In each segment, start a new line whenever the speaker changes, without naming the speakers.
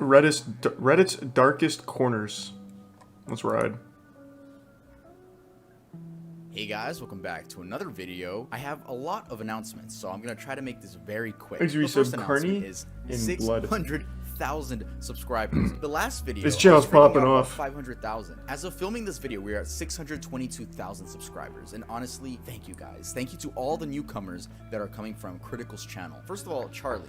Reddit's darkest corners. Let's ride.
Hey guys, welcome back to another video. I have a lot of announcements, so I'm gonna try to make this very quick.
Thanks for
The
your
first
sub,
announcement
Carney
is
in blood.
600,000 subscribers. The last video,
This channel's popping off.
500,000. As of filming this video, we are at 622,000 subscribers. And honestly, thank you guys. Thank you to all the newcomers that are coming from Critical's channel. First of all, Charlie,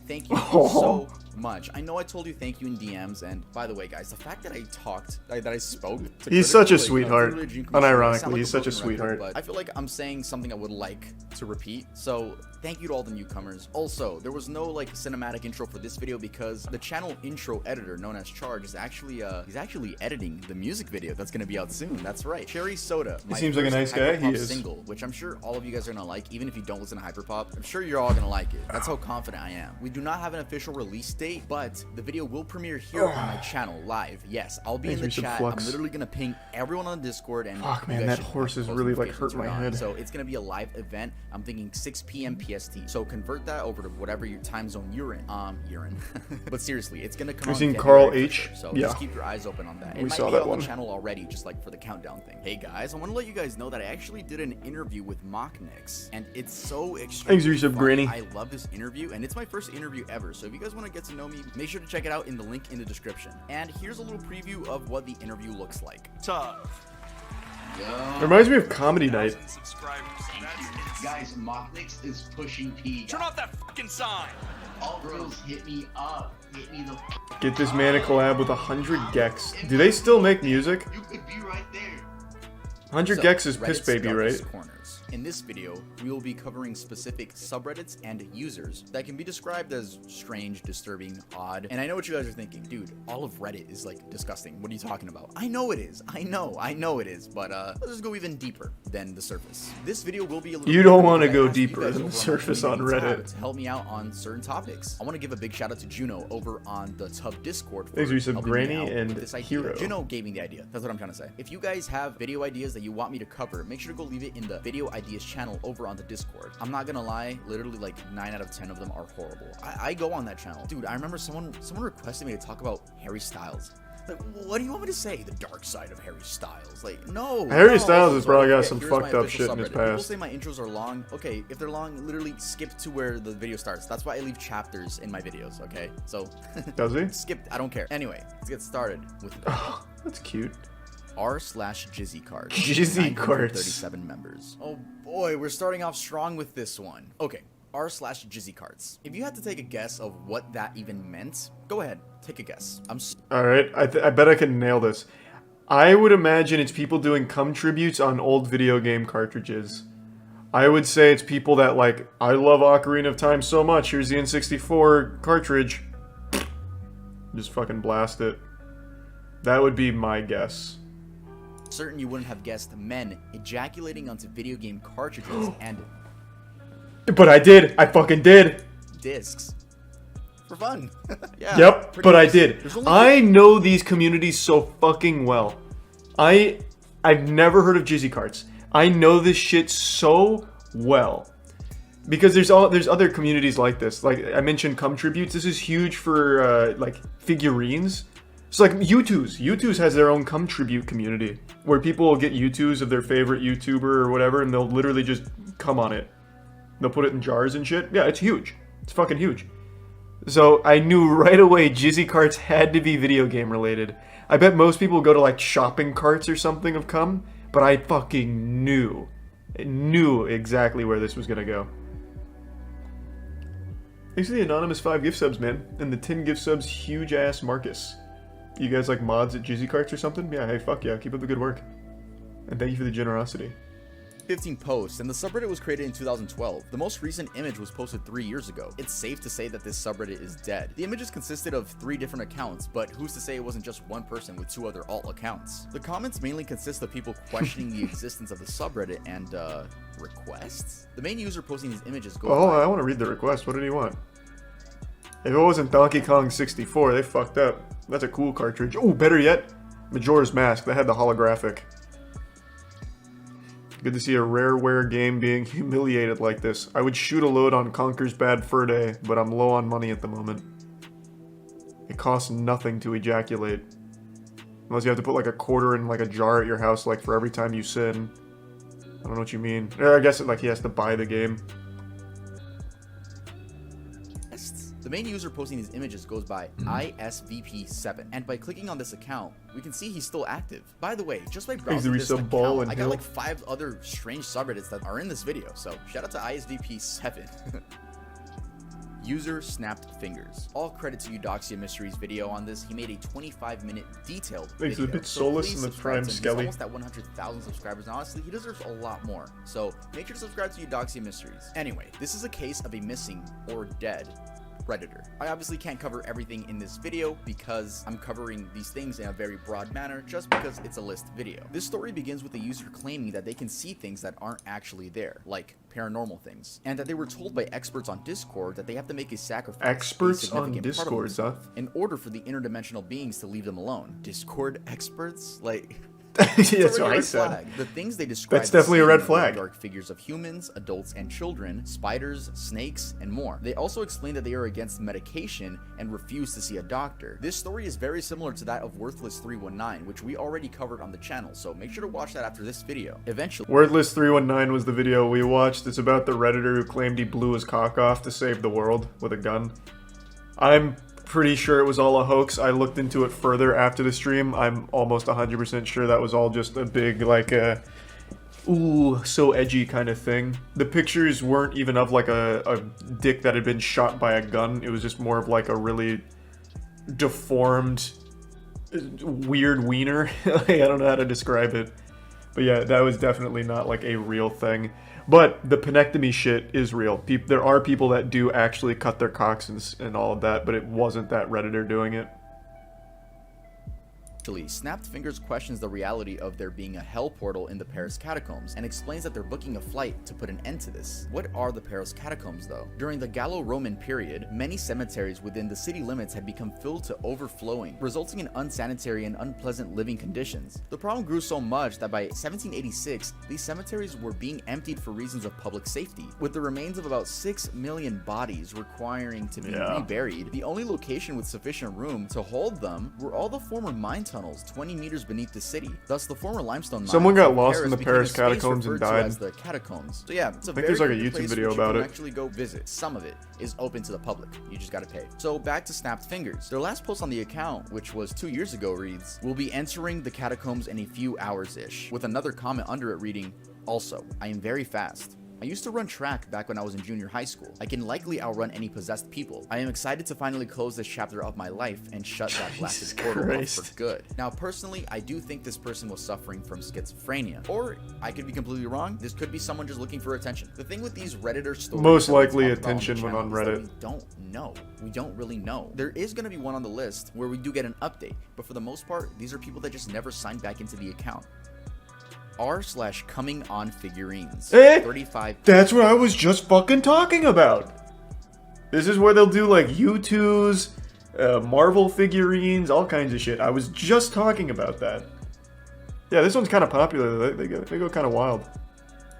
thank you so much. I know I told you thank you in DMs, and by the way, guys, the fact that I spoke to
He's such a sweetheart. Unironically, he's such a sweetheart.
But I feel like I'm saying something I would like to repeat. So thank you to all the newcomers. Also, there was no like cinematic intro for this video because the channel intro editor known as Charge is actually he's actually editing the music video that's gonna be out soon. That's right. Cherry Soda.
He seems like a nice guy. He is.
Single, which I'm sure all of you guys are gonna like, even if you don't listen to Hyperpop. I'm sure you're all gonna like it. That's how confident I am. We do not have an official release date, but the video will premiere here on my channel live. Yes, I'll be in the chat. I'm literally gonna ping everyone on Discord, and
fuck, man, that horse is really like hurt my head.
So it's gonna be a live event. I'm thinking 6 p.m. PST. So convert that over to whatever your time zone you're in. But seriously, it's gonna come.
You've
on
seen
February
Carl H?
So
yeah.
Just keep your eyes open on that. It
We
might
saw
be
that
on
one.
the channel already, just like for the countdown thing. Hey guys, I want to let you guys know that I actually did an interview with Moistcr1tikal, and it's so extremely
Thanks,
fun.
Granny.
I love this interview, and it's my first interview ever. So if you guys want to get to know me, make sure to check it out in the link in the description. And here's a little preview of what the interview looks like.
Tough.
It reminds me of Comedy Night.
Guys, Moistcr1tikal is pushing P.
Turn off that fucking sign.
All girls hit me up. Hit me the
Get this man a collab with 100 Gex. Do they still make music?
You could be right there.
100 Gex is Piss
Reddit's
Baby, right?
darkest corners. In this video, we will be covering specific subreddits and users that can be described as strange, disturbing, odd. And I know what you guys are thinking, dude, all of Reddit is like disgusting. What are you talking about? I know it is. I know it is. But let's just go even deeper than the surface. This video will be a little.
You don't want to
because I
go
asked you
deeper
guys
than the
over
surface on
community tab
Reddit.
to help me out on certain topics. I want to give a big shout out to Juno over on the Tub Discord for
Thanks for some
helping me
Granny
out
and
with this idea.
Hero.
Juno gave me the idea. That's what I'm trying to say. If you guys have video ideas that you want me to cover, make sure to go leave it in the video ideas channel over on the Discord. I'm not gonna lie, literally like 9 out of 10 of them are horrible. I go on that channel. Dude, I remember someone requested me to talk about Harry Styles. Like, what do you want me to say? The dark side of Harry Styles. Like, no.
Harry
no.
Styles has probably got
Okay,
some
here's my
fucked up
official
shit in his
subreddit. People
past.
say my intros are long. Okay, if they're long, literally skip to where the video starts. That's why I leave chapters in my videos, okay? So,
Does he?
skip, I don't care. Anyway, let's get started with
Oh, that's cute.
r/Jizzy Cards.
Jizzy Cards.
937 members. Oh boy, we're starting off strong with this one. Okay, r/Jizzy Cards. If you had to take a guess of what that even meant, go ahead, take a guess.
Alright, I bet I can nail this. I would imagine it's people doing cum tributes on old video game cartridges. I would say it's people that like, I love Ocarina of Time so much, here's the N64 cartridge. Just fucking blast it. That would be my guess.
certain you wouldn't have guessed men ejaculating onto video game cartridges and
But I did. I fucking did.
discs for fun. Yeah.
Yep,
pretty
but I
nice.
did.
There's only
I know these communities so fucking well. I've never heard of Jizzy Carts. I know this shit so well. Because there's other communities like this. Like I mentioned cum tributes. This is huge for like figurines. It's like U2s. U2s has their own cum tribute community where people will get U2s of their favorite YouTuber or whatever and they'll literally just cum on it. They'll put it in jars and shit. Yeah, it's huge. It's fucking huge. So I knew right away Jizzy Carts had to be video game related. I bet most people go to like shopping carts or something of cum, but I fucking knew exactly where this was gonna go. Thanks to the anonymous 5 gift subs, man, and the 10 gift subs, huge ass Marcus. You guys like mods at Jizzy Carts or something? Yeah, hey, fuck yeah, keep up the good work. And thank you for the generosity.
15 posts, and the subreddit was created in 2012. The most recent image was posted 3 years ago. It's safe to say that this subreddit is dead. The images consisted of 3 different accounts, but who's to say it wasn't just one person with 2 other alt accounts? The comments mainly consist of people questioning the existence of the subreddit and, requests? The main user posting these images goes
Oh,
by-
I want to read the request. What did he want? If it wasn't Donkey Kong 64, they fucked up. That's a cool cartridge. Oh, better yet, Majora's Mask. That had the holographic. Good to see a rareware game being humiliated like this. I would shoot a load on Conker's Bad Fur Day, but I'm low on money at the moment. It costs nothing to ejaculate. Unless you have to put like a quarter in like a jar at your house, like for every time you sin. I don't know what you mean. I guess like he has to buy the game.
The main user posting these images goes by ISVP7, and by clicking on this account, we can see he's still active. By the way, just by browsing this account, I got like 5 other strange subreddits that are in this video, so shout out to ISVP7. User snapped fingers. All credit to Eudoxia Mysteries video on this. He made a 25-minute detailed video.
He's a bit soulless in the prime Skelly.
He's almost at 100,000 subscribers, and honestly, he deserves a lot more. So make sure to subscribe to Eudoxia Mysteries. Anyway, this is a case of a missing or dead Redditor. I obviously can't cover everything in this video because I'm covering these things in a very broad manner just because it's a list video. This story begins with the user claiming that they can see things that aren't actually there, like paranormal things, and that they were told by experts on Discord that they have to make a sacrifice.
Experts on Discord, huh?
In order for the interdimensional beings to leave them alone. Discord experts? Like...
Yeah, that's what I said.
The things they describe.
That's definitely a red flag.
Dark figures of humans, adults, and children, spiders, snakes, and more. They also explain that they are against medication and refuse to see a doctor. This story is very similar to that of Worthless319, which we already covered on the channel, so make sure to watch that after this video. Eventually,
Worthless319 was the video we watched. It's about the Redditor who claimed he blew his cock off to save the world with a gun. I'm pretty sure it was all a hoax. I looked into it further after the stream. I'm almost 100% sure that was all just a big, like, ooh, so edgy kind of thing. The pictures weren't even of, like, a dick that had been shot by a gun. It was just more of, like, a really deformed, weird wiener. I don't know how to describe it. But yeah, that was definitely not, like, a real thing. But the penectomy shit is real. There are people that do actually cut their cocks and all of that, but it wasn't that Redditor doing it.
Snapped Fingers questions the reality of there being a hell portal in the Paris catacombs and explains that they're booking a flight to put an end to this. What are the Paris catacombs though? During the Gallo-Roman period, many cemeteries within the city limits had become filled to overflowing, resulting in unsanitary and unpleasant living conditions. The problem grew so much that by 1786, these cemeteries were being emptied for reasons of public safety, with the remains of about 6 million bodies requiring to be reburied. The only location with sufficient room to hold them were all the former mine tunnels 20 meters beneath the city. Thus, the former limestone mines.
Someone got lost in the Paris catacombs and died.
As the catacombs. So yeah, it's a
I think there's like a YouTube video about it.
Actually, go visit. Some of it is open to the public. You just gotta pay. So back to Snapped Fingers. Their last post on the account, which was 2 years ago, reads, "We'll be entering the catacombs in a few hours-ish," with another comment under it reading, "Also, I am very fast. I used to run track back when I was in junior high school. I can likely outrun any possessed people. I am excited to finally close this chapter of my life and shut that blasted portal off for good." Now, personally, I do think this person was suffering from schizophrenia. Or, I could be completely wrong. This could be someone just looking for attention. The thing with these Redditor stories...
Most likely attention when on Reddit.
We don't know. We don't really know. There is going to be one on the list where we do get an update. But for the most part, these are people that just never signed back into the account. r/coming on figurines. 35.
That's what I was just fucking talking about. This is where they'll do like U2s, Marvel figurines, all kinds of shit. I was just talking about that. Yeah, this one's kind of popular. They go kind of wild.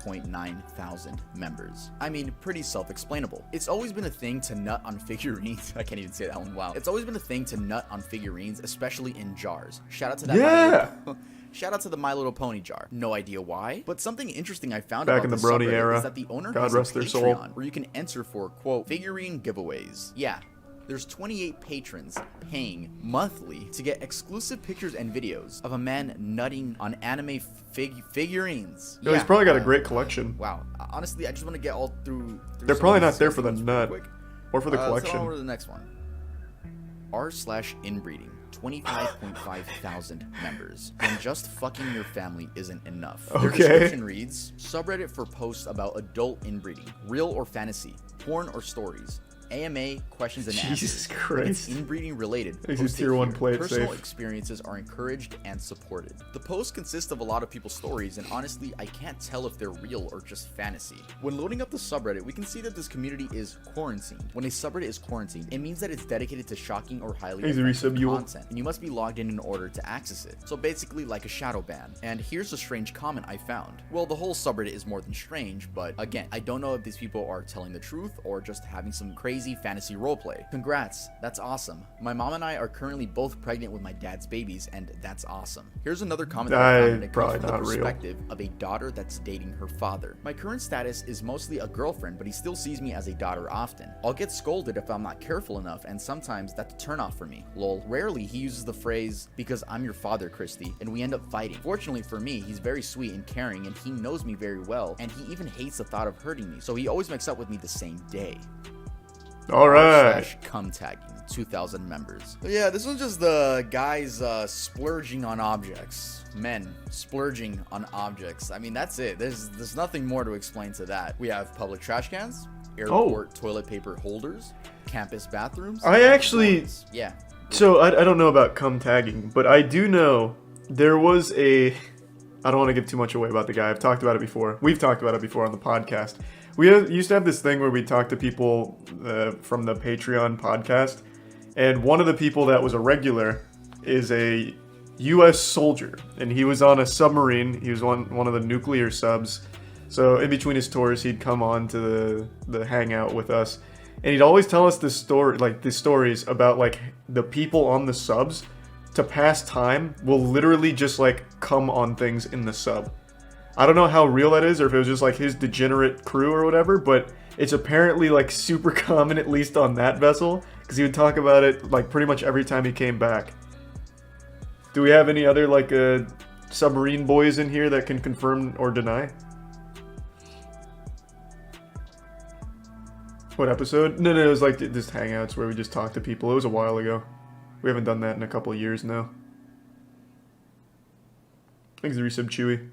0.9,000 members. I mean, pretty self-explainable. It's always been a thing to nut on figurines. I can't even say that one. Wow. It's always been a thing to nut on figurines, especially in jars. Shout out to that.
Yeah.
Shout out to the My Little Pony jar. No idea why, but something interesting I found
back
about
in the
this
Brony
subreddit
era.
is that the owner
God
has
rest
a
their soul.
Patreon where you can enter for, quote, figurine giveaways. Yeah. There's 28 patrons paying monthly to get exclusive pictures and videos of a man nutting on anime figurines.
No, he's probably got a great collection.
Wow. Honestly, I just want to get all through
They're probably not there for the nut or for the collection.
Let's go over to the next one. r/inbreeding. 25.5 thousand members. And just fucking your family isn't enough. Their description reads, subreddit for posts about adult inbreeding, real or fantasy, porn or stories, AMA questions and answers.
Jesus Christ.
It's inbreeding related.
This is tier 1 play it
Personal
safe.
experiences are encouraged and supported. The posts consist of a lot of people's stories, and honestly, I can't tell if they're real or just fantasy. When loading up the subreddit, we can see that this community is quarantined. When a subreddit is quarantined, it means that it's dedicated to shocking or highly offensive content, and you must be logged in order to access it. So basically like a shadow ban. And here's a strange comment I found. Well, the whole subreddit is more than strange, but again, I don't know if these people are telling the truth or just having some crazy crazy fantasy roleplay. Congrats, that's awesome. My mom and I are currently both pregnant with my dad's babies, and that's awesome. Here's another comment that I found, and it comes from the perspective of a daughter that's dating her father. My current status is mostly a girlfriend, but he still sees me as a daughter often. I'll get scolded if I'm not careful enough, and sometimes that's a turn off for me. Lol. Rarely he uses the phrase, because I'm your father, Christy, and we end up fighting. Fortunately for me, he's very sweet and caring, and he knows me very well, and he even hates the thought of hurting me, so he always makes up with me the same day.
All right.
Cum tagging, 2,000 members. But yeah, this one's just the guys splurging on objects. Men splurging on objects. I mean, that's it. There's nothing more to explain to that. We have public trash cans, airport toilet paper holders, campus bathrooms.
I actually...
Yeah.
So, I don't know about cum tagging, but I do know there was a... I don't want to give too much away about the guy. I've talked about it before. We've talked about it before on the podcast. We used to have this thing where we talk to people from the Patreon podcast, and one of the people that was a regular is a U.S. soldier, and he was on a submarine. He was on one of the nuclear subs. So in between his tours, he'd come on to the hangout with us, and he'd always tell us the stories about like the people on the subs to pass time will literally just like come on things in the sub. I don't know how real that is, or if it was just like his degenerate crew or whatever, but it's apparently like super common, at least on that vessel, because he would talk about it like pretty much every time he came back. Do we have any other like submarine boys in here that can confirm or deny? What episode? No, it was like just hangouts where we just talk to people. It was a while ago. We haven't done that in a couple of years now. Thanks, the resub Chewy.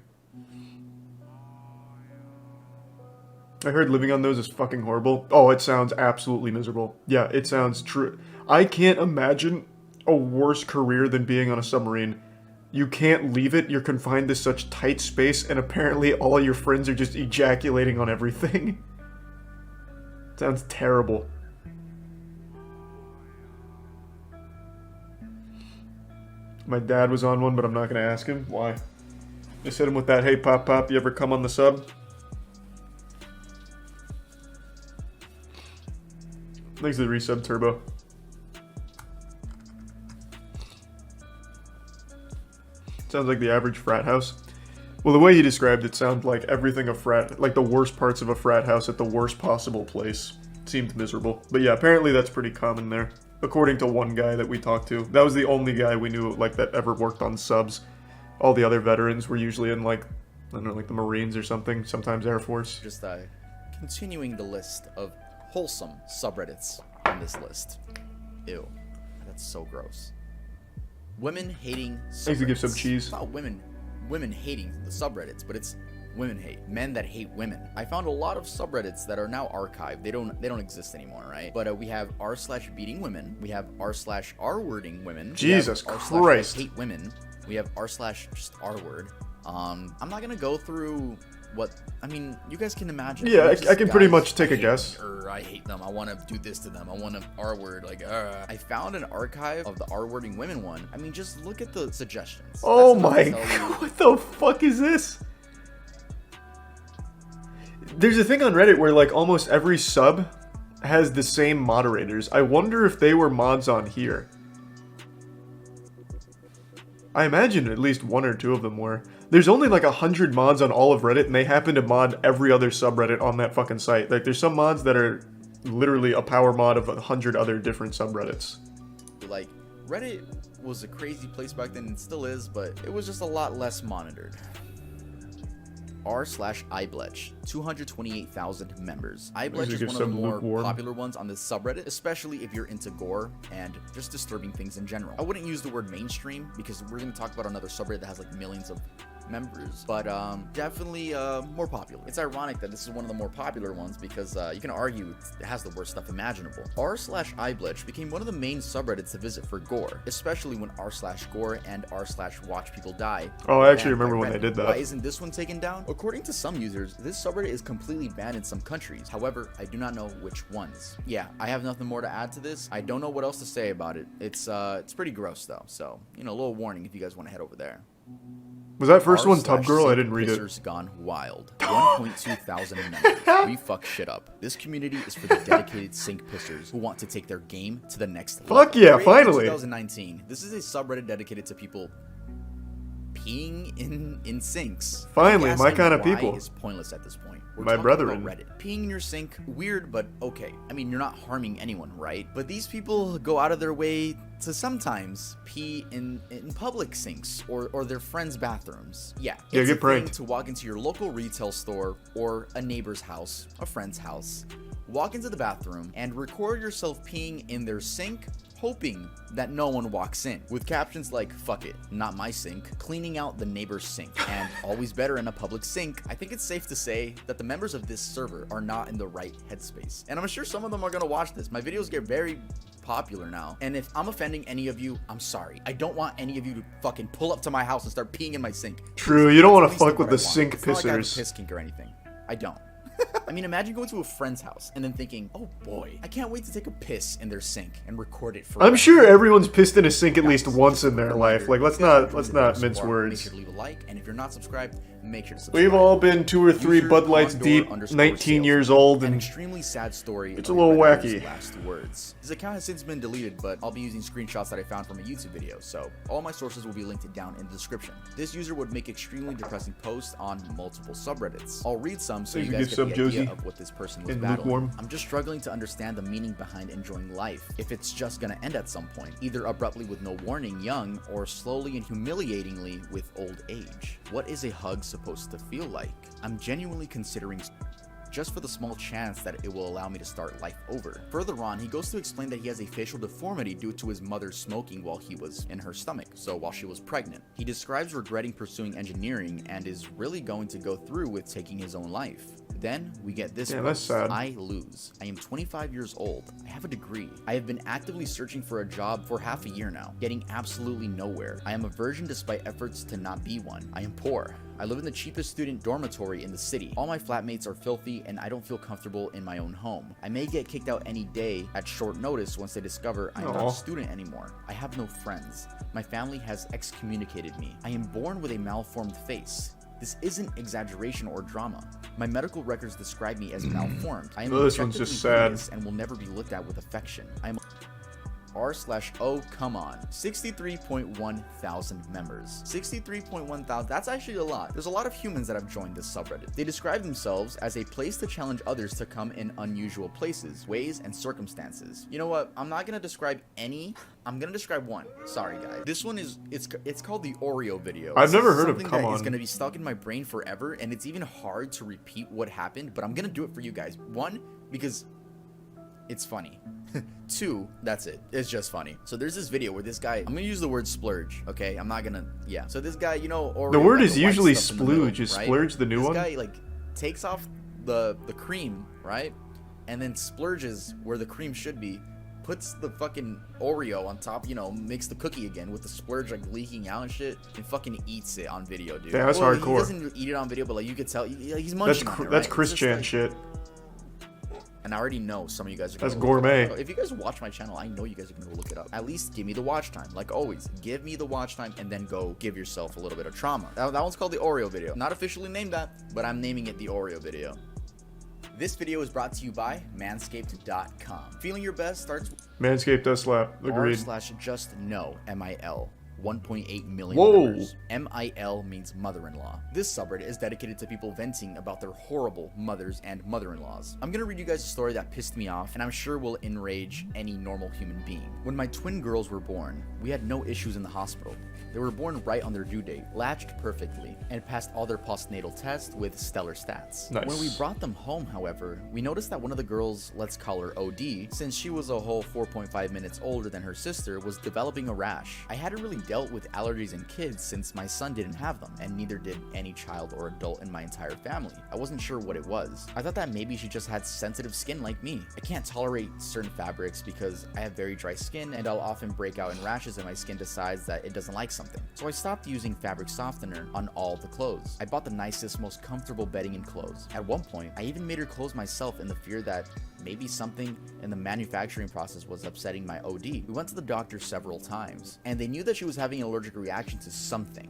I heard living on those is fucking horrible. Oh, it sounds absolutely miserable. Yeah, it sounds true. I can't imagine a worse career than being on a submarine. You can't leave it, you're confined to such tight space, and apparently all your friends are just ejaculating on everything. Sounds terrible. My dad was on one, but I'm not gonna ask him. Why? Just hit him with that, hey pop, you ever come on the sub? Thanks to the resub Turbo. Sounds like the average frat house. Well, the way he described it sounded like everything a frat, like the worst parts of a frat house at the worst possible place. Seemed miserable. But yeah, apparently that's pretty common there. According to one guy that we talked to. That was the only guy we knew like that ever worked on subs. All the other veterans were usually in like, I don't know, like the Marines or something, sometimes Air Force.
Just continuing the list of wholesome subreddits on this list. Ew. That's so gross. Women hating subreddits.
I used to give some cheese.
It's not women hating the subreddits, but it's women hate. Men that hate women. I found a lot of subreddits that are now archived. They don't exist anymore, right? But we have r/beating women. We have r/r-wording women.
Jesus Christ.
Hate women. We have r/just r-word. I'm not gonna go through what, I mean, you guys can imagine.
Yeah, I can pretty much take a guess.
Or I hate them. I want to do this to them. I want to R-word. Like, I found an archive of the R-wording women one. I mean, just look at the suggestions.
Oh my god, what the fuck is this? There's a thing on Reddit where like almost every sub has the same moderators. I wonder if they were mods on here. I imagine at least one or two of them were. There's only like 100 mods on all of Reddit, and they happen to mod every other subreddit on that fucking site. Like, there's some mods that are literally a power mod of 100 other different subreddits.
Like, Reddit was a crazy place back then, and still is, but it was just a lot less monitored. r/iBletch, 228,000 members. iBletch is one of the more popular ones on this subreddit, especially if you're into gore and just disturbing things in general. I wouldn't use the word mainstream because we're going to talk about another subreddit that has like millions of members, but definitely more popular. It's ironic that this is one of the more popular ones because you can argue it has the worst stuff imaginable. r/iBletch became one of the main subreddits to visit for gore, especially when r/gore and r/watch people die.
Oh, I actually remember when they did that.
Why isn't this one taken down? According to some users, this subreddit is completely banned in some countries. However, I do not know which ones. Yeah, I have nothing more to add to this. I don't know what else to say about it. It's pretty gross though, so, you know, a little warning if you guys want to head over there.
Was that first one
r/sink
Tub Girl? I didn't read it.
pissers gone wild. 1.2 thousand members. We fuck shit up. This community is for the dedicated sink pissers who want to take their game to the next level.
Fuck yeah,
Created in
finally.
2019. This is a subreddit dedicated to people peeing in sinks.
Finally,
Asking
my kind of
why
people.
is pointless at this point. We're
My
talking
brethren.
about Reddit. Peeing in your sink, weird, but okay. I mean, you're not harming anyone, right? But these people go out of their way to sometimes pee in public sinks or their friends' bathrooms. Yeah,
Yeah,
it's
get
a
pranked.
thing to walk into your local retail store or a neighbor's house, a friend's house, walk into the bathroom and record yourself peeing in their sink, hoping that no one walks in, with captions like "fuck it, not my sink," cleaning out the neighbor's sink, and always better in a public sink. I think it's safe to say that the members of this server are not in the right headspace, and I'm sure some of them are gonna watch this. My videos get very popular now, and if I'm offending any of you, I'm sorry. I don't want any of you to fucking pull up to my house and start peeing in my sink.
True, you don't want
At
to
least
fuck with
what I
the
want.
sink
It's not like I have a
pissers.
piss kink or anything. I don't. I mean, imagine going to a friend's house and then thinking, oh boy, I can't wait to take a piss in their sink and record it for
I'm sure everyone's pissed in a sink at least once in their life. Like, let's not mince
Make
words.
sure to leave a like, and if you're not subscribed, make sure to subscribe.
We've all been 2 or 3
User
Bud Lights deep,
Condor_sales.
19 years old,
An
and
extremely sad story.
it's
of
a little
Redditor's
wacky.
Last words. His account has since been deleted, but I'll be using screenshots that I found from a YouTube video, so all my sources will be linked down in the description. This user would make extremely depressing posts on multiple subreddits. I'll read some so
Thanks
you
for
guys
gift
get
sub,
the idea
Josie.
of what this person was
And
battling.
lukewarm.
I'm just struggling to understand the meaning behind enjoying life. If it's just gonna end at some point, either abruptly with no warning, young, or slowly and humiliatingly with old age. What is a hug supposed to feel like? I'm genuinely considering just for the small chance that it will allow me to start life over. Further on, he goes to explain that he has a facial deformity due to his mother smoking while he was in her stomach, so while she was pregnant. He describes regretting pursuing engineering and is really going to go through with taking his own life. Then we get this
Damn, that's
post.
sad.
I lose. I am 25 years old. I have a degree. I have been actively searching for a job for half a year now, getting absolutely nowhere. I am a virgin despite efforts to not be one. I am poor. I live in the cheapest student dormitory in the city. All my flatmates are filthy and I don't feel comfortable in my own home. I may get kicked out any day at short notice once they discover I'm not
Aw.
a student anymore. I have no friends. My family has excommunicated me. I am born with a malformed face. This isn't exaggeration or drama. My medical records describe me as malformed. I am
Oh, this one's just
objectively
sad.
hideous and will never be looked at with affection. I am r/oh come on 63.1 thousand members. 63.1 thousand, that's actually a lot. There's a lot of humans that have joined this subreddit. They describe themselves as a place to challenge others to come in unusual places, ways, and circumstances. You know what, I'm not gonna describe any, I'm gonna describe one. Sorry guys, this one is it's called the Oreo video.
I've
This
never
is
heard of
something
Come
that
On.
is gonna be stuck in my brain forever, and it's even hard to repeat what happened, but I'm gonna do it for you guys. One, because it's funny. 2, that's it. It's just funny. So there's this video where this guy, I'm gonna use the word splurge, okay? I'm not gonna, yeah. So this guy, you know, Oreo,
The word
got
is
white
usually
stuff in the middle,
splooge. Is
right?
splurge the new
this
one?
This guy, like, takes off the cream, right? And then splurges where the cream should be, puts the fucking Oreo on top, you know, makes the cookie again with the splurge, like, leaking out and shit, and fucking eats it on video, dude.
Damn, that's
Well,
hardcore.
He doesn't eat it on video, but, like, you could tell, he's munching on it, right?
That's
It's
Chris
just,
Chan
like,
shit.
and I already know some of you guys are
That's
gonna look it
gourmet.
up. If you guys watch my channel, I know you guys are gonna look it up. At least give me the watch time. Like always, give me the watch time and then go give yourself a little bit of trauma. That one's called the Oreo video. Not officially named that, but I'm naming it the Oreo video. This video is brought to you by Manscaped.com. Feeling your best starts with
Manscaped does slap. Agreed.
r/just no MIL. 1.8 million
Whoa.
members. MIL means mother-in-law. This subreddit is dedicated to people venting about their horrible mothers and mother-in-laws. I'm gonna read you guys a story that pissed me off and I'm sure will enrage any normal human being. When my twin girls were born, we had no issues in the hospital. They were born right on their due date, latched perfectly, and passed all their postnatal tests with stellar stats.
Nice.
When we brought them home, however, we noticed that one of the girls, let's call her OD, since she was a whole 4.5 minutes older than her sister, was developing a rash. I hadn't really dealt with allergies in kids since my son didn't have them, and neither did any child or adult in my entire family. I wasn't sure what it was. I thought that maybe she just had sensitive skin like me. I can't tolerate certain fabrics because I have very dry skin and I'll often break out in rashes if my skin decides that it doesn't like something. So I stopped using fabric softener on all the clothes. I bought the nicest, most comfortable bedding and clothes. At one point, I even made her clothes myself in the fear that maybe something in the manufacturing process was upsetting my OD. We went to the doctor several times, and they knew that she was having an allergic reaction to something.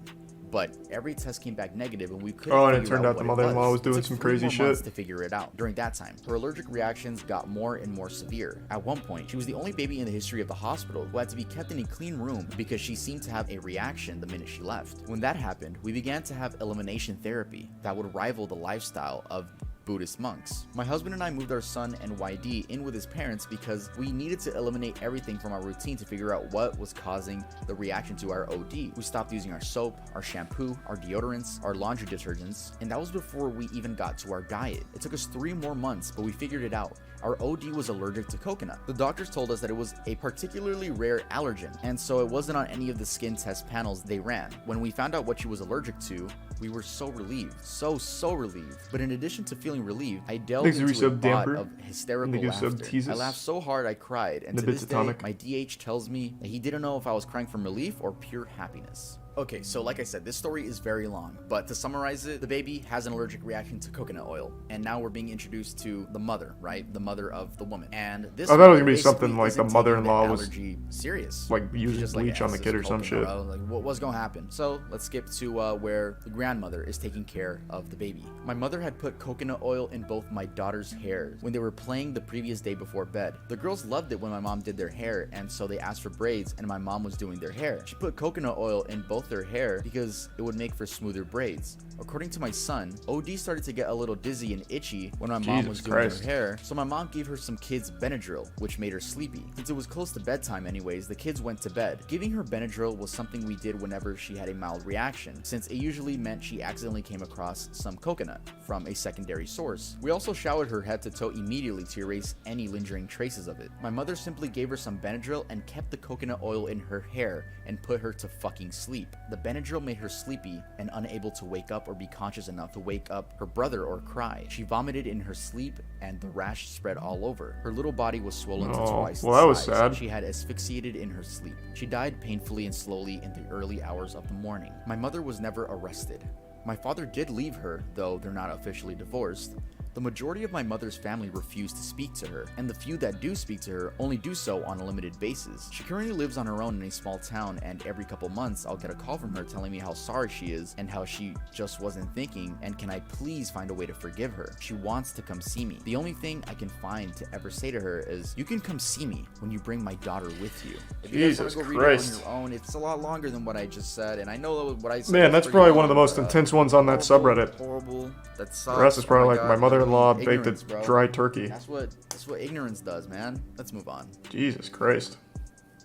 but every test came back negative and we couldn't
Oh, and it
figure
turned out
what
the
it
mother-in-law was doing
It took
some
3
crazy
more
shit.
months to figure it out. During that time, her allergic reactions got more and more severe. At one point, she was the only baby in the history of the hospital who had to be kept in a clean room because she seemed to have a reaction the minute she left. When that happened, we began to have elimination therapy that would rival the lifestyle of Buddhist monks. My husband and I moved our son NYD in with his parents because we needed to eliminate everything from our routine to figure out what was causing the reaction to our OD. We stopped using our soap, our shampoo, our deodorants, our laundry detergents, and that was before we even got to our diet. It took us 3 more months, but we figured it out. Our OD was allergic to coconut. The doctors told us that it was a particularly rare allergen, and so it wasn't on any of the skin test panels they ran. When we found out what she was allergic to, we were so relieved. So relieved. But in addition to feeling relieved, I delved
Thanks,
into a
resub
lot
damper.
of hysterical
Thank you,
laughter.
sub teases.
I laughed so hard I cried, and
The
to
bits
this
of
day,
tonic.
my DH tells me that he didn't know if I was crying from relief or pure happiness. Okay, so like I said, this story is very long, but to summarize it, the baby has an allergic reaction to coconut oil, and now we're being introduced to the mother, right? The mother of the woman. And this
I thought it was
mother
gonna be
basically
something like
isn't
the mother-in-law
taking the
was,
allergy serious.
like,
She's
using
just
bleach on the
"It's
kid or some
coconut
shit."
oil." Like, what's gonna happen? So let's skip to where the grandmother is taking care of the baby. My mother had put coconut oil in both my daughter's hair when they were playing the previous day before bed. The girls loved it when my mom did their hair, and so they asked for braids, and my mom was doing their hair. She put coconut oil in both their hair because it would make for smoother braids. According to my son, OD started to get a little dizzy and itchy when my mom was
Jesus
doing
Christ.
her hair, so my mom gave her some kids Benadryl, which made her sleepy. Since it was close to bedtime anyways, the kids went to bed. Giving her Benadryl was something we did whenever she had a mild reaction, since it usually meant she accidentally came across some coconut from a secondary source. We also showered her head to toe immediately to erase any lingering traces of it. My mother simply gave her some Benadryl and kept the coconut oil in her hair and put her to fucking sleep. The Benadryl made her sleepy and unable to wake up or be conscious enough to wake up her brother or cry. She vomited in her sleep and the rash spread all over. Her little body was swollen to
Oh,
twice
well,
the
that was
size.
sad.
She had asphyxiated in her sleep. She died painfully and slowly in the early hours of the morning. My mother was never arrested. My father did leave her, though they're not officially divorced. The majority of my mother's family refused to speak to her, and the few that do speak to her only do so on a limited basis. She currently lives on her own in a small town, and every couple months I'll get a call from her telling me how sorry she is and how she just wasn't thinking, and can I please find a way to forgive her. She wants to come see me. The only thing I can find to ever say to her is, you can come see me when you bring my daughter with you. If you guys
Jesus
want to go
Christ.
read it on your own, it's a lot longer than what I just said, and I know what I said.
Man,
was
that's
pretty
probably one of the
long,
most
but,
intense ones on that
horrible,
subreddit.
Horrible. That sucks.
The rest is
Oh
probably like
God,
my mother-in-law baked
ignorance,
a
bro.
dry turkey.
That's what ignorance does, man. Let's move on.
Jesus Christ.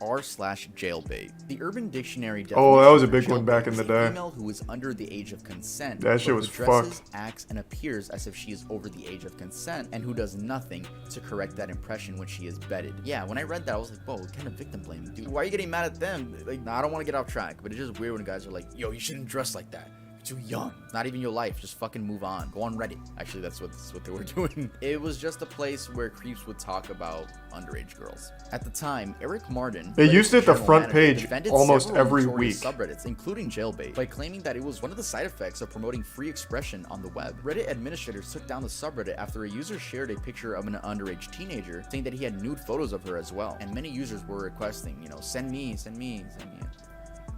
R/jailbait. The Urban Dictionary
Oh, that was a
definition
big
of
one back
jailbait
in
is
the
a
day.
female who is under the age of consent.
That shit
but
was
who dresses,
fucked.
acts, and appears as if she is over the age of consent, and who does nothing to correct that impression when she is bedded. Yeah, when I read that, I was like, whoa, what kind of victim blaming, dude? Why are you getting mad at them? Like, nah, I don't want to get off track, but it's just weird when guys are like, yo, you shouldn't dress like that. Too young. It's not even your life. Just fucking move on. Go on Reddit. Actually, that's what they were doing. It was just a place where creeps would talk about underage girls. At the time, Eric Martin,
They
Reddit's
used it the
general
front
manager,
page
defended
almost
several
every
notorious
week.
subreddits, including jailbait, by claiming that it was one of the side effects of promoting free expression on the web. Reddit administrators took down the subreddit after a user shared a picture of an underage teenager, saying that he had nude photos of her as well, and many users were requesting, send me.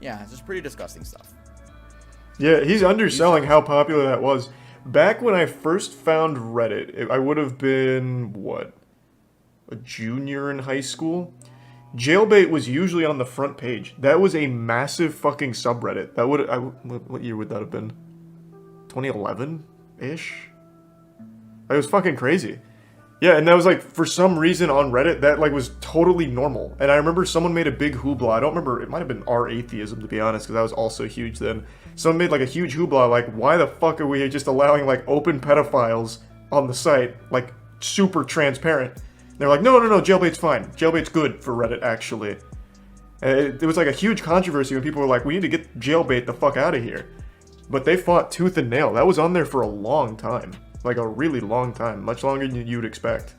Yeah, it's just pretty disgusting stuff.
Yeah, he's underselling how popular that was. Back when I first found Reddit, I would have been, what, a junior in high school? Jailbait was usually on the front page. That was a massive fucking subreddit. That would, what year would that have been? 2011-ish? It was fucking crazy. Yeah, and that was like, for some reason on Reddit, that like was totally normal. And I remember someone made a big hoopla. I don't remember, it might have been our atheism to be honest, because that was also huge then. Someone made like a huge hoopla, like, why the fuck are we just allowing like open pedophiles on the site, like super transparent? And they're like, no, jailbait's fine. Jailbait's good for Reddit, actually. And it was like a huge controversy when people were like, we need to get jailbait the fuck out of here. But they fought tooth and nail. That was on there for a long time. Like a really long time, much longer than you'd expect.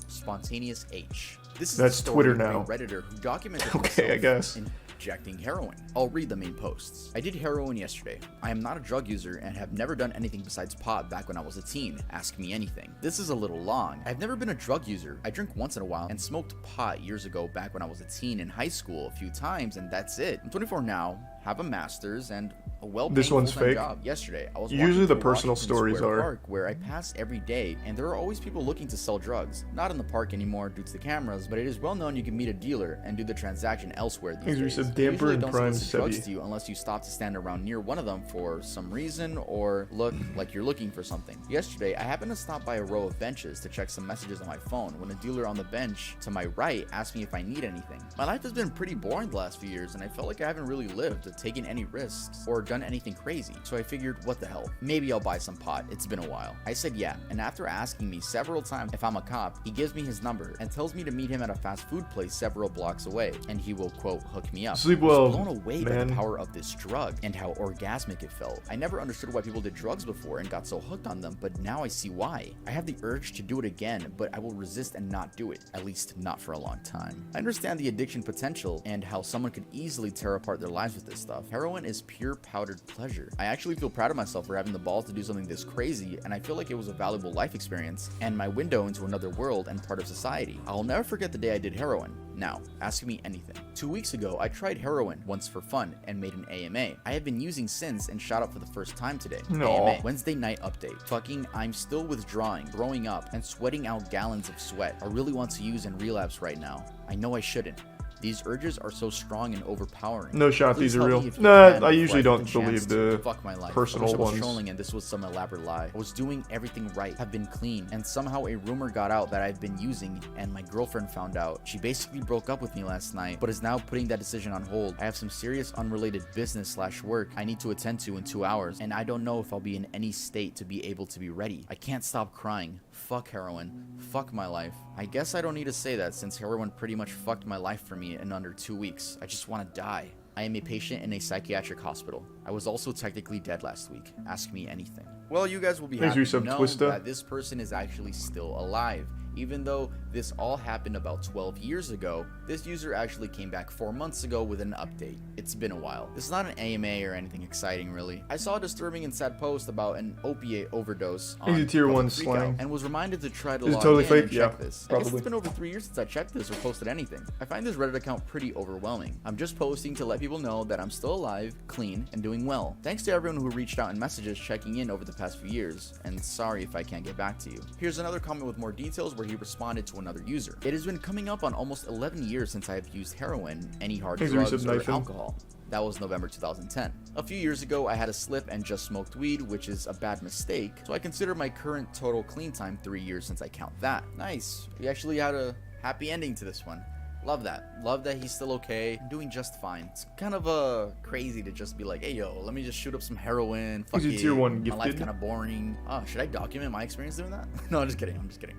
Spontaneous H. This is
That's
the story
Twitter
of
now.
a Redditor who documented
Okay, I guess.
injecting heroin. I'll read the main posts. I did heroin yesterday. I am not a drug user and have never done anything besides pot back when I was a teen. Ask me anything. This is a little long. I've never been a drug user. I drink once in a while and smoked pot years ago back when I was a teen in high school a few times, and that's it. I'm 24 now. have a master's, and a well-paying
This one's
full-time
fake.
job. Yesterday, I was
Usually
walking
the
through
personal
Washington
stories
Square
are.
Park, where I pass every day, and there are always people looking to sell drugs. Not in the park anymore due to the cameras, but it is well known you can meet a dealer and do the transaction elsewhere these days.
There's a
They
damper
usually
and
don't
prime
solicit drugs
Sebi.
to you unless you stop to stand around near one of them for some reason or look like you're looking for something. Yesterday, I happened to stop by a row of benches to check some messages on my phone when a dealer on the bench to my right asked me if I need anything. My life has been pretty boring the last few years, and I felt like I haven't really lived or taken any risks or done anything crazy, so I figured, what the hell, maybe I'll buy some pot. It's been a while. I said yeah, and after asking me several times if I'm a cop, he gives me his number and tells me to meet him at a fast food place several blocks away, and he will, quote, hook me up.
Sleep
I was
well,
blown away by
man.
the power of this drug and how orgasmic it felt. I never understood why people did drugs before and got so hooked on them, but now I see why. I have the urge to do it again, but I will resist and not do it, at least not for a long time. I understand the addiction potential and how someone could easily tear apart their lives with this stuff. Heroin is pure powdered pleasure. I actually feel proud of myself for having the balls to do something this crazy, and I feel like it was a valuable life experience and my window into another world and part of society. I'll never forget the day I did heroin. Now, ask me anything. 2 weeks ago, I tried heroin once for fun and made an AMA. I have been using since and shot up for the first time today.
No.
AMA. Wednesday night update. Fucking, I'm still withdrawing, throwing up, and sweating out gallons of sweat. I really want to use and relapse right now. I know I shouldn't. These urges are so strong and overpowering.
No shot,
Please
these are
help
real.
me if you
Nah,
can
I
before
usually
get
don't
chance
believe
to
the
fuck my life.
personal
I wish I was
ones.
trolling and this was some elaborate lie. I was doing everything right, have been clean, and somehow a rumor got out that I've been using, and my girlfriend found out. She basically broke up with me last night, but is now putting that decision on hold. I have some serious unrelated business/work I need to attend to in 2 hours, and I don't know if I'll be in any state to be able to be ready. I can't stop crying. Fuck heroin. Fuck my life. I guess I don't need to say that since heroin pretty much fucked my life for me in under 2 weeks. I just want to die. I am a patient in a psychiatric hospital. I was also technically dead last week. Ask me anything. Well, you guys will be
Thanks
happy
for
to
your sub,
know
Twista.
that this person is actually still alive. Even though this all happened about 12 years ago, this user actually came back 4 months ago with an update. It's been a while. This is not an AMA or anything exciting really. I saw a disturbing and sad post about an opiate overdose on
Easy tier 1
Moistcr1tikal
slang.
and was reminded to try to
Is it
log
totally
in
fake?
and
Yeah,
check this. I guess
probably.
it's been over 3 years since I checked this or posted anything. I find this Reddit account pretty overwhelming. I'm just posting to let people know that I'm still alive, clean, and doing well. Thanks to everyone who reached out in messages checking in over the past few years, and sorry if I can't get back to you. Here's another comment with more details where he responded to another user. It has been coming up on almost 11 years since I have used heroin, any hard
Thanks for
drugs,
resub,
or
Nathan.
alcohol. That was November 2010. A few years ago, I had a slip and just smoked weed, which is a bad mistake, so I consider my current total clean time 3 years since I count that. Nice. We actually had a happy ending to this one. Love that. Love that he's still okay, doing just fine. It's kind of crazy to just be like, hey yo, let me just shoot up some heroin. Fuck
Is it
it.
tier 1
My life's
gifted?
kind of boring. Oh, should I document my experience doing that? No, I'm just kidding. I'm just kidding.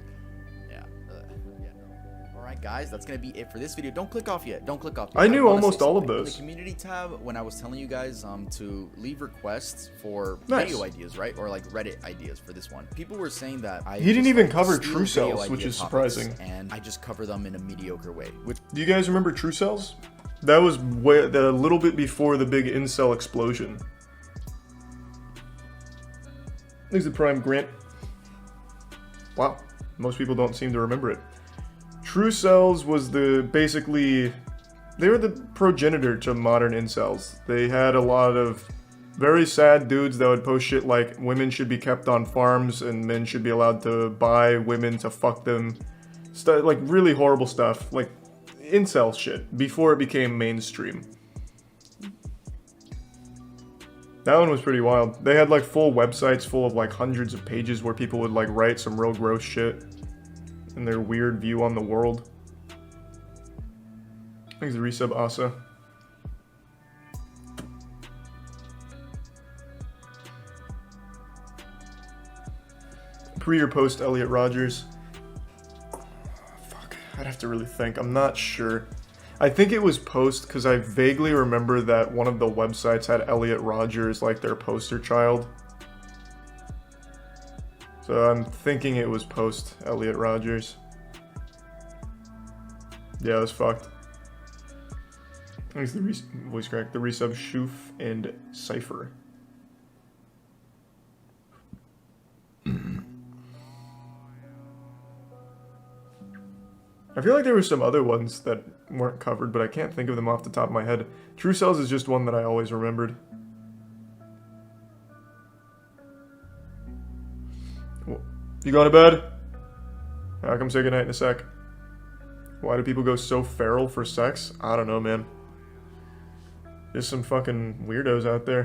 Yeah. Yeah. No. Alright guys, that's gonna be it for this video. Don't click off yet. Don't click off yet.
I knew
wanna
almost
say
all of
something. In
those.
the community tab, when I was telling you guys to leave requests for
Nice.
video ideas, right? Or like Reddit ideas for this one. People were saying that I
He didn't
just,
even
like,
cover
steal
True
video
Cells, which
idea
is
topics,
surprising.
and I just cover them in a mediocre way, which
Do you guys remember True Cells? That was the little bit before the big incel explosion. There's the Prime Grant. Wow, most people don't seem to remember it. True Cells was basically, they were the progenitor to modern incels. They had a lot of very sad dudes that would post shit like women should be kept on farms and men should be allowed to buy women to fuck them. Like really horrible stuff, like incel shit, before it became mainstream. That one was pretty wild. They had like full websites full of like hundreds of pages where people would like write some real gross shit and their weird view on the world. Thanks to resub Asa. Pre or post Elliot Rogers? Fuck, I'd have to really think. I'm not sure. I think it was post because I vaguely remember that one of the websites had Elliot Rogers like their poster child. So I'm thinking it was post Elliot Rogers. Yeah, it was fucked. Thanks to the voice crack, the resub Shoof and Cypher. I feel like there were some other ones that weren't covered, but I can't think of them off the top of my head. True Cells is just one that I always remembered. You going to bed? I'll come say goodnight in a sec. Why do people go so feral for sex? I don't know, man. Just some fucking weirdos out there.